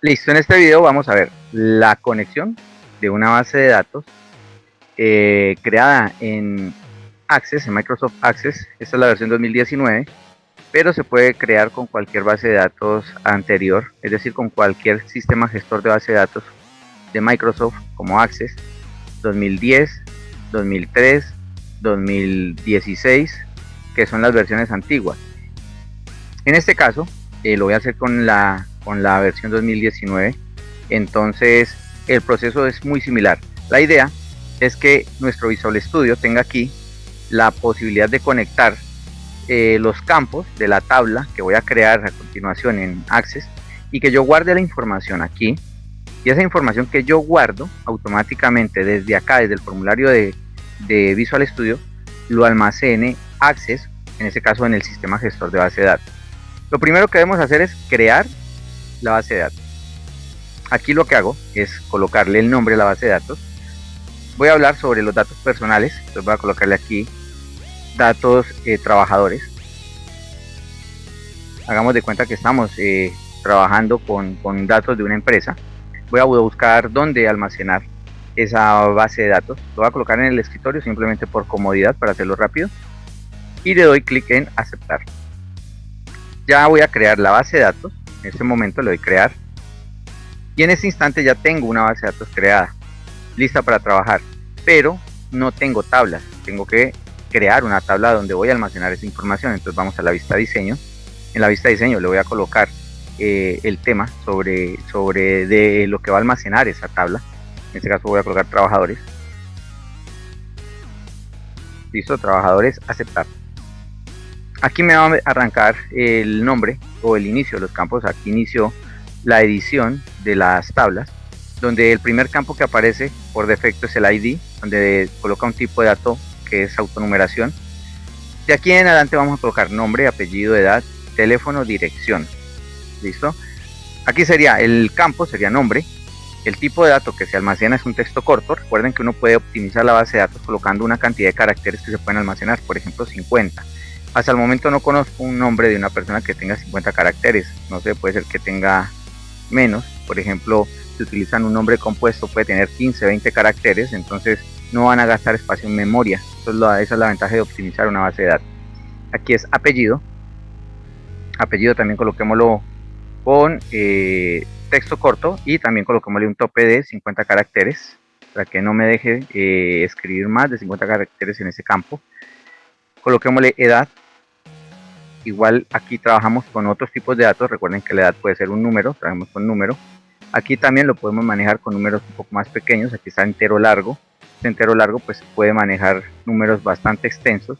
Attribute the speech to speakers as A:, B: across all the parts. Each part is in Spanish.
A: Listo, en este video vamos a ver la conexión de una base de datos creada en Access, en Microsoft Access. Esta es la versión 2019, pero se puede crear con cualquier base de datos anterior, es decir, con cualquier sistema gestor de base de datos de Microsoft como Access 2010, 2003, 2016, que son las versiones antiguas. En este caso, lo voy a hacer con la versión 2019, entonces el proceso es muy similar. La idea es que nuestro Visual Studio tenga aquí la posibilidad de conectar los campos de la tabla que voy a crear a continuación en Access y que yo guarde la información aquí, y esa información que yo guardo automáticamente desde acá, desde el formulario de Visual Studio, lo almacene Access, en este caso en el sistema gestor de base de datos. Lo primero que debemos hacer es crear la base de datos. Aquí lo que hago es colocarle el nombre a la base de datos. Voy a hablar sobre los datos personales, entonces voy a colocarle aquí datos trabajadores. Hagamos de cuenta que estamos trabajando con datos de una empresa. Voy a buscar dónde almacenar esa base de datos. Lo voy a colocar en el escritorio simplemente por comodidad para hacerlo rápido. Y le doy clic en aceptar. Ya voy a crear la base de datos. En este momento le doy crear. Y en este instante ya tengo una base de datos creada, lista para trabajar. Pero no tengo tablas. Tengo que crear una tabla donde voy a almacenar esa información. Entonces vamos a la vista diseño. En la vista diseño le voy a colocar el tema sobre de lo que va a almacenar esa tabla. En este caso voy a colocar trabajadores. Listo, trabajadores, aceptar. Aquí me va a arrancar el nombre o el inicio de los campos. Aquí inicio la edición de las tablas, donde el primer campo que aparece por defecto es el ID, donde coloca un tipo de dato que es autonumeración. De aquí en adelante vamos a colocar nombre, apellido, edad, teléfono, dirección. Listo. Aquí sería el campo, sería nombre. El tipo de dato que se almacena es un texto corto. Recuerden que uno puede optimizar la base de datos colocando una cantidad de caracteres que se pueden almacenar, por ejemplo 50. Hasta el momento no conozco un nombre de una persona que tenga 50 caracteres. No sé, puede ser que tenga menos. Por ejemplo, si utilizan un nombre compuesto puede tener 15, 20 caracteres. Entonces no van a gastar espacio en memoria. Esa es la ventaja de optimizar una base de datos. Aquí es apellido. Apellido también coloquémoslo con texto corto y también coloquémosle un tope de 50 caracteres para que no me deje escribir más de 50 caracteres en ese campo. Coloquémosle edad. Igual aquí trabajamos con otros tipos de datos. Recuerden que la edad puede ser un número, trabajamos con número. Aquí también lo podemos manejar con números un poco más pequeños. Aquí está entero largo. Este entero largo pues puede manejar números bastante extensos.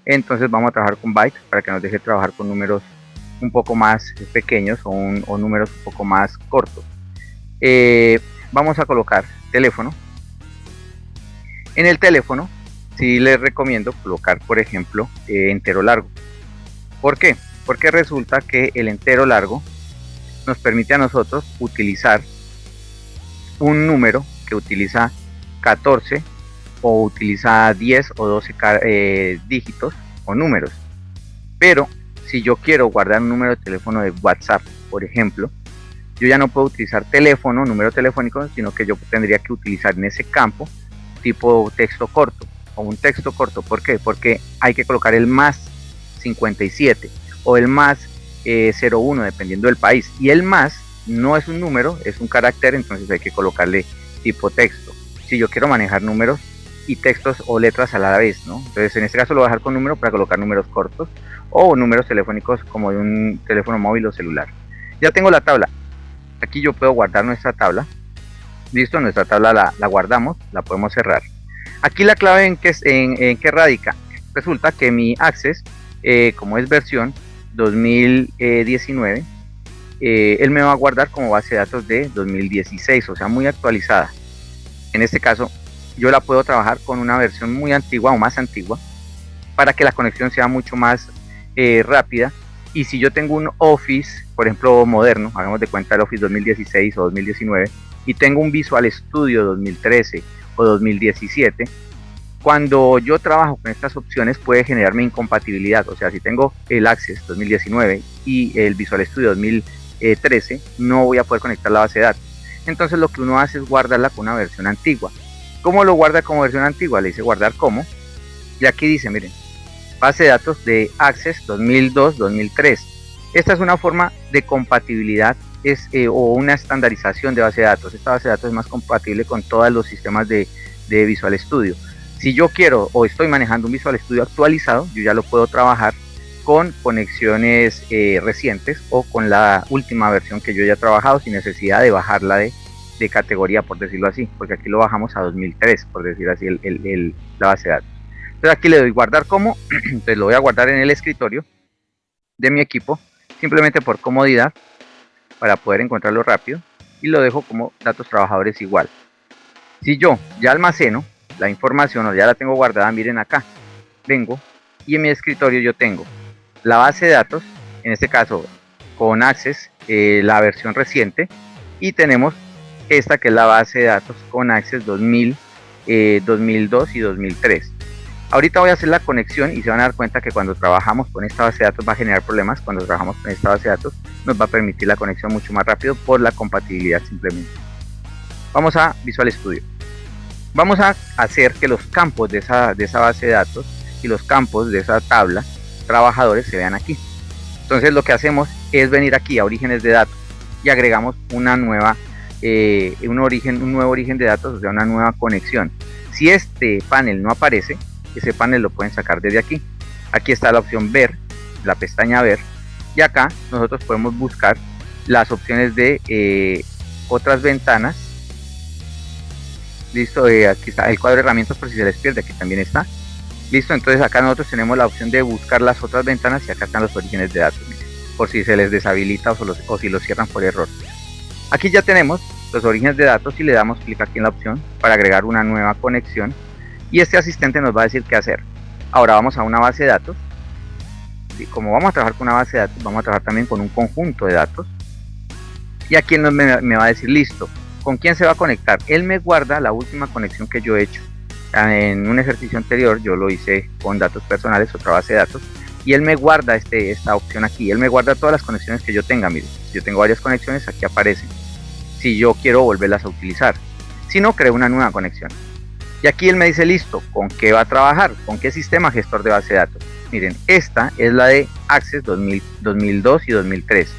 A: Entonces vamos a trabajar con bytes para que nos deje trabajar con números un poco más pequeños o números un poco más cortos. Vamos a colocar teléfono. En el teléfono sí les recomiendo colocar, por ejemplo, entero largo. ¿Por qué? Porque resulta que el entero largo nos permite a nosotros utilizar un número que utiliza 14 o utiliza 10 o 12 dígitos o números. Pero si yo quiero guardar un número de teléfono de WhatsApp, por ejemplo, yo ya no puedo utilizar teléfono, número telefónico, sino que yo tendría que utilizar en ese campo tipo texto corto o un texto corto. ¿Por qué? Porque hay que colocar el más 57 o el más 01 dependiendo del país, y el más no es un número, es un carácter, entonces hay que colocarle tipo texto si yo quiero manejar números y textos o letras a la vez, ¿no? Entonces en este caso lo voy a dejar con número para colocar números cortos o números telefónicos como de un teléfono móvil o celular. Ya tengo la tabla. Aquí yo puedo guardar nuestra tabla. Listo, nuestra tabla la guardamos, la podemos cerrar. Aquí la clave en qué radica. Resulta que mi Access, como es versión 2019, él me va a guardar como base de datos de 2016, o sea, muy actualizada. En este caso, yo la puedo trabajar con una versión muy antigua o más antigua para que la conexión sea mucho más rápida. Y si yo tengo un Office, por ejemplo, moderno, hagamos de cuenta el Office 2016 o 2019, y tengo un Visual Studio 2013 o 2017, cuando yo trabajo con estas opciones puede generarme incompatibilidad. O sea, si tengo el Access 2019 y el Visual Studio 2013 no voy a poder conectar la base de datos. Entonces lo que uno hace es guardarla con una versión antigua. ¿Cómo lo guarda como versión antigua? Le dice guardar como, y aquí dice, miren, base de datos de Access 2002-2003. Esta es una forma de compatibilidad o una estandarización de base de datos. Esta base de datos es más compatible con todos los sistemas de Visual Studio. Si yo quiero o estoy manejando un Visual Studio actualizado, yo ya lo puedo trabajar con conexiones recientes o con la última versión que yo ya he trabajado sin necesidad de bajarla de categoría, por decirlo así, porque aquí lo bajamos a 2003, por decir así, la base de datos. Entonces aquí le doy guardar como, entonces lo voy a guardar en el escritorio de mi equipo, simplemente por comodidad, para poder encontrarlo rápido, y lo dejo como datos trabajadores igual. Si yo ya almaceno la información o ya la tengo guardada, miren acá, vengo y en mi escritorio yo tengo la base de datos, en este caso con Access, la versión reciente, y tenemos esta que es la base de datos con Access 2000, 2002 y 2003. Ahorita voy a hacer la conexión y se van a dar cuenta que cuando trabajamos con esta base de datos va a generar problemas. Cuando trabajamos con esta base de datos nos va a permitir la conexión mucho más rápido por la compatibilidad simplemente. Vamos a Visual Studio. Vamos a hacer que los campos de esa base de datos y los campos de esa tabla trabajadores se vean aquí. Entonces lo que hacemos es venir aquí a orígenes de datos y agregamos una nueva, un nuevo origen de datos, o sea, una nueva conexión. Si este panel no aparece, ese panel lo pueden sacar desde aquí. Aquí está la opción ver, la pestaña ver, y acá nosotros podemos buscar las opciones de otras ventanas. Listo, aquí está el cuadro de herramientas por si se les pierde, aquí también está. Listo, entonces acá nosotros tenemos la opción de buscar las otras ventanas y acá están los orígenes de datos, miren, por si se les deshabilita o si los cierran por error. Aquí ya tenemos los orígenes de datos y le damos clic aquí en la opción para agregar una nueva conexión y este asistente nos va a decir qué hacer. Ahora vamos a una base de datos. Y como vamos a trabajar con una base de datos, vamos a trabajar también con un conjunto de datos. Y aquí me va a decir, listo, ¿con quién se va a conectar? Él me guarda la última conexión que yo he hecho. En un ejercicio anterior yo lo hice con datos personales, otra base de datos, y él me guarda esta opción aquí. Él me guarda todas las conexiones que yo tenga. Miren, si yo tengo varias conexiones, aquí aparecen. Si yo quiero volverlas a utilizar, si no, creo una nueva conexión. Y aquí él me dice, listo, ¿con qué va a trabajar? ¿Con qué sistema gestor de base de datos? Miren, esta es la de Access 2002 y 2003.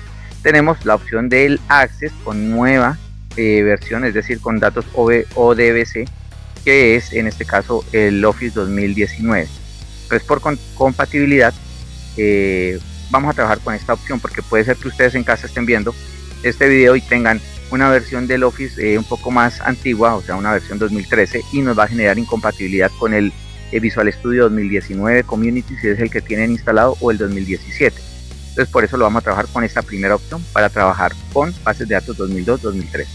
A: Tenemos la opción del Access con nueva versión, es decir, con datos ODBC, que es en este caso el Office 2019. Entonces por compatibilidad vamos a trabajar con esta opción, porque puede ser que ustedes en casa estén viendo este video y tengan una versión del Office un poco más antigua, o sea una versión 2013, y nos va a generar incompatibilidad con el Visual Studio 2019 Community si es el que tienen instalado, o el 2017. Entonces por eso lo vamos a trabajar con esta primera opción, para trabajar con bases de datos 2002-2003. Le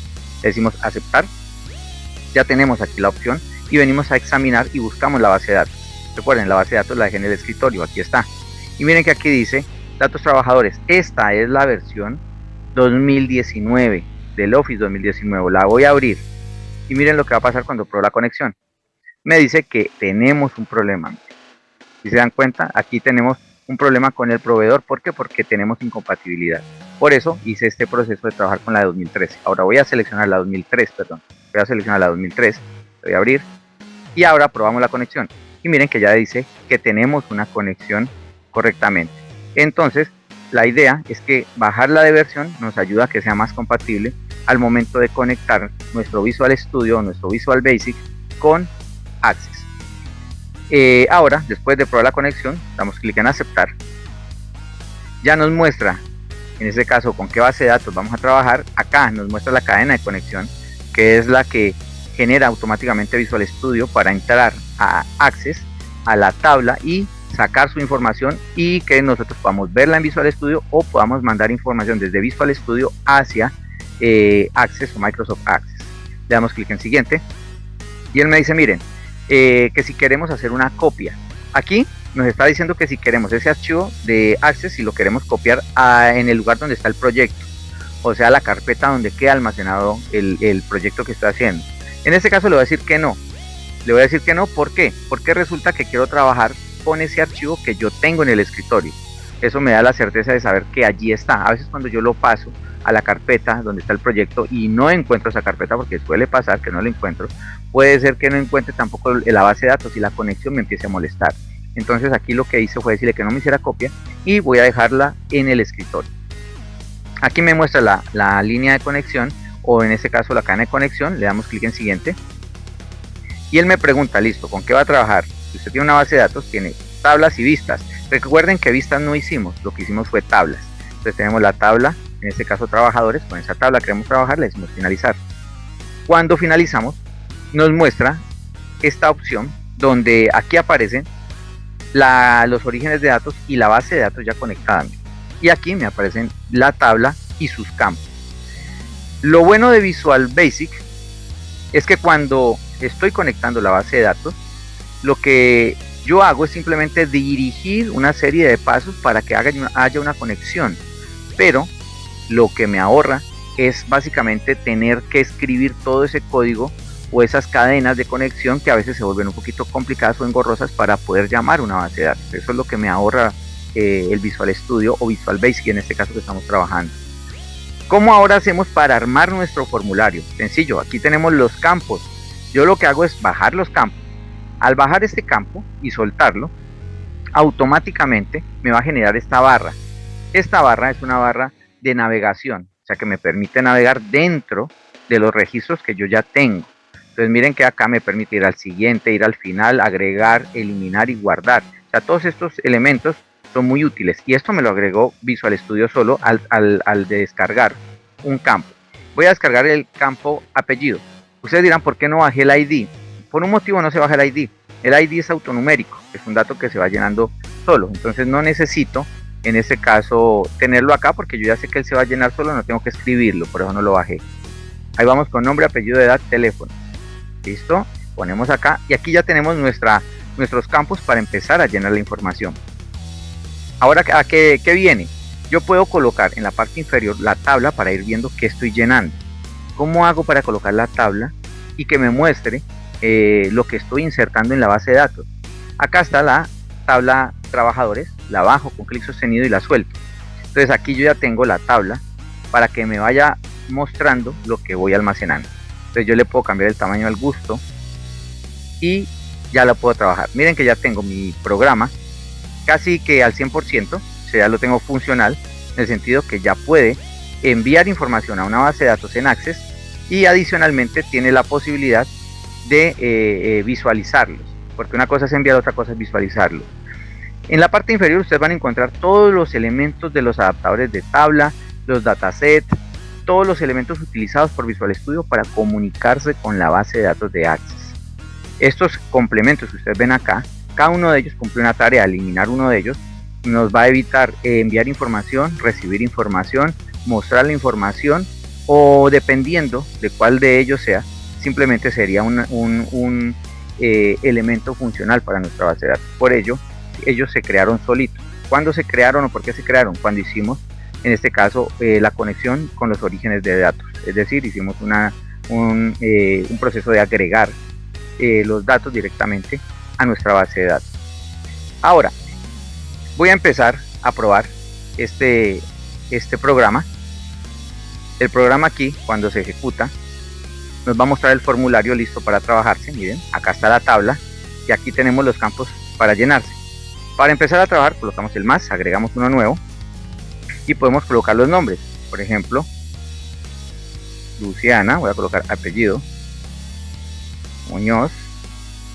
A: decimos aceptar, ya tenemos aquí la opción y venimos a examinar y buscamos la base de datos. Recuerden, la base de datos la dejé en el escritorio, aquí está. Y miren que aquí dice datos trabajadores, esta es la versión 2019 del Office 2019, la voy a abrir y miren lo que va a pasar cuando pruebo la conexión. Me dice que tenemos un problema. Si se dan cuenta, aquí tenemos un problema con el proveedor. ¿Por qué? Porque tenemos incompatibilidad. Por eso hice este proceso de trabajar con la de 2013. Ahora voy a seleccionar la 2003, perdón. Voy a seleccionar la 2003, voy a abrir y ahora probamos la conexión. Y miren que ya dice que tenemos una conexión correctamente. Entonces, la idea es que bajarla de versión nos ayuda a que sea más compatible al momento de conectar nuestro Visual Studio o nuestro Visual Basic con Access. Ahora, después de probar la conexión, damos clic en aceptar. Ya nos muestra, en este caso, con qué base de datos vamos a trabajar. Acá nos muestra la cadena de conexión, que es la que genera automáticamente Visual Studio para entrar a Access, a la tabla y sacar su información, y que nosotros podamos verla en Visual Studio o podamos mandar información desde Visual Studio hacia Access o Microsoft Access. Le damos clic en siguiente y él me dice, miren, que si queremos hacer una copia, aquí nos está diciendo que si queremos ese archivo de Access, si lo queremos copiar en el lugar donde está el proyecto, o sea la carpeta donde queda almacenado el proyecto que estoy haciendo. En este caso le voy a decir que no. Le voy a decir que no, ¿por qué? Porque resulta que quiero trabajar con ese archivo que yo tengo en el escritorio. Eso me da la certeza de saber que allí está. A veces cuando yo lo paso a la carpeta donde está el proyecto y no encuentro esa carpeta, porque suele pasar que no la encuentro, puede ser que no encuentre tampoco la base de datos y la conexión me empiece a molestar. Entonces aquí lo que hice fue decirle que no me hiciera copia y voy a dejarla en el escritorio. Aquí me muestra la línea de conexión, o en este caso la cadena de conexión. Le damos clic en siguiente y él me pregunta, listo, ¿con qué va a trabajar? Si usted tiene una base de datos, tiene tablas y vistas. Recuerden que vistas no hicimos, lo que hicimos fue tablas. Entonces tenemos la tabla, en este caso trabajadores, con esa tabla queremos trabajar, le decimos finalizar. Cuando finalizamos nos muestra esta opción donde aquí aparecen los orígenes de datos y la base de datos ya conectada, y aquí me aparecen la tabla y sus campos. Lo bueno de Visual Basic es que cuando estoy conectando la base de datos, lo que yo hago es simplemente dirigir una serie de pasos para que haya una conexión, pero lo que me ahorra es básicamente tener que escribir todo ese código o esas cadenas de conexión que a veces se vuelven un poquito complicadas o engorrosas para poder llamar una base de datos. Eso es lo que me ahorra el Visual Studio o Visual Basic en este caso que estamos trabajando. ¿Cómo ahora hacemos para armar nuestro formulario? Sencillo, aquí tenemos los campos. Yo lo que hago es bajar los campos. Al bajar este campo y soltarlo, automáticamente me va a generar esta barra. Esta barra es una barra de navegación, o sea que me permite navegar dentro de los registros que yo ya tengo. Entonces miren que acá me permite ir al siguiente, ir al final, agregar, eliminar y guardar. O sea, todos estos elementos son muy útiles, y esto me lo agregó Visual Studio solo al descargar un campo. Voy a descargar el campo apellido. Ustedes dirán, ¿por qué no bajé el ID? Por un motivo no se baja el ID. El ID es autonumérico, es un dato que se va llenando solo, entonces no necesito en este caso tenerlo acá porque yo ya sé que él se va a llenar solo, no tengo que escribirlo, por eso no lo bajé. Ahí vamos con nombre, apellido, edad, teléfono. Listo, ponemos acá y aquí ya tenemos nuestros campos para empezar a llenar la información. Ahora, ¿a qué viene? Yo puedo colocar en la parte inferior la tabla para ir viendo qué estoy llenando. ¿Cómo hago para colocar la tabla y que me muestre lo que estoy insertando en la base de datos? Acá está la tabla trabajadores, la bajo con clic sostenido y la suelto. Entonces aquí yo ya tengo la tabla para que me vaya mostrando lo que voy almacenando. Entonces yo le puedo cambiar el tamaño al gusto y ya lo puedo trabajar. Miren que ya tengo mi programa casi que al 100%, o sea, ya lo tengo funcional, en el sentido que ya puede enviar información a una base de datos en Access y adicionalmente tiene la posibilidad de visualizarlos, porque una cosa es enviar, otra cosa es visualizarlos. En la parte inferior ustedes van a encontrar todos los elementos de los adaptadores de tabla, los datasets, todos los elementos utilizados por Visual Studio para comunicarse con la base de datos de Access. Estos complementos que ustedes ven acá, cada uno de ellos cumple una tarea. Eliminar uno de ellos nos va a evitar enviar información, recibir información, mostrar la información, o dependiendo de cuál de ellos sea, simplemente sería un elemento funcional para nuestra base de datos. Por ello, ellos se crearon solitos. ¿Cuándo se crearon o por qué se crearon? Cuando hicimos, en este caso, la conexión con los orígenes de datos. Es decir, hicimos un proceso de agregar los datos directamente a nuestra base de datos. Ahora voy a empezar a probar este programa. El programa aquí, cuando se ejecuta, nos va a mostrar el formulario listo para trabajarse. Miren, acá está la tabla y aquí tenemos los campos para llenarse. Para empezar a trabajar colocamos el más, agregamos uno nuevo y podemos colocar los nombres. Por ejemplo, Luciana, voy a colocar apellido, Muñoz,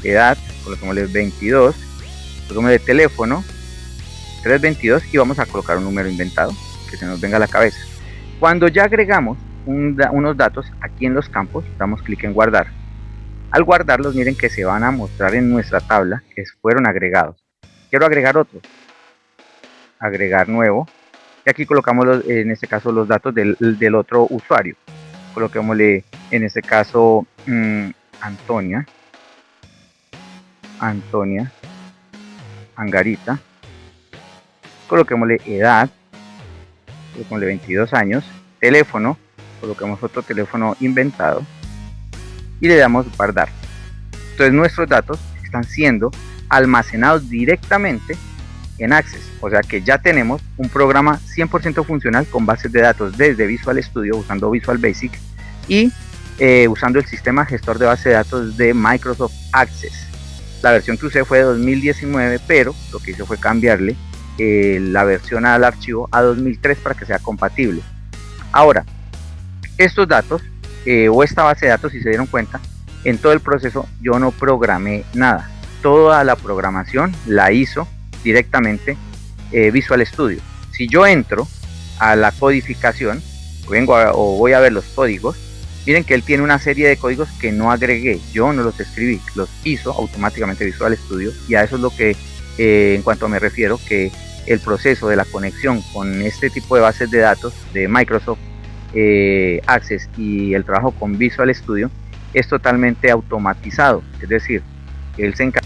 A: edad, colocémosle 22, colocémosle teléfono 322 y vamos a colocar un número inventado que se nos venga a la cabeza. Cuando ya agregamos unos datos aquí en los campos, damos clic en guardar. Al guardarlos, miren que se van a mostrar en nuestra tabla que fueron agregados. Quiero agregar otro, agregar nuevo, y aquí colocamos en este caso los datos del otro usuario. Coloquémosle en este caso Antonia Angarita, coloquémosle edad, coloquémosle 22 años, teléfono, coloquemos otro teléfono inventado y le damos guardar. Entonces nuestros datos están siendo almacenados directamente en Access. O sea que ya tenemos un programa 100% funcional con bases de datos desde Visual Studio usando Visual Basic y usando el sistema gestor de base de datos de Microsoft Access. La versión que usé fue de 2019, pero lo que hice fue cambiarle la versión al archivo a 2003 para que sea compatible. Ahora, estos datos o esta base de datos, si se dieron cuenta, en todo el proceso yo no programé nada. Toda la programación la hizo directamente Visual Studio. Si yo entro a la codificación, voy a ver los códigos, miren que él tiene una serie de códigos que no agregué, yo no los escribí, los hizo automáticamente Visual Studio, y a eso es lo que en cuanto me refiero, que el proceso de la conexión con este tipo de bases de datos de Microsoft Access y el trabajo con Visual Studio es totalmente automatizado, es decir, él se encarga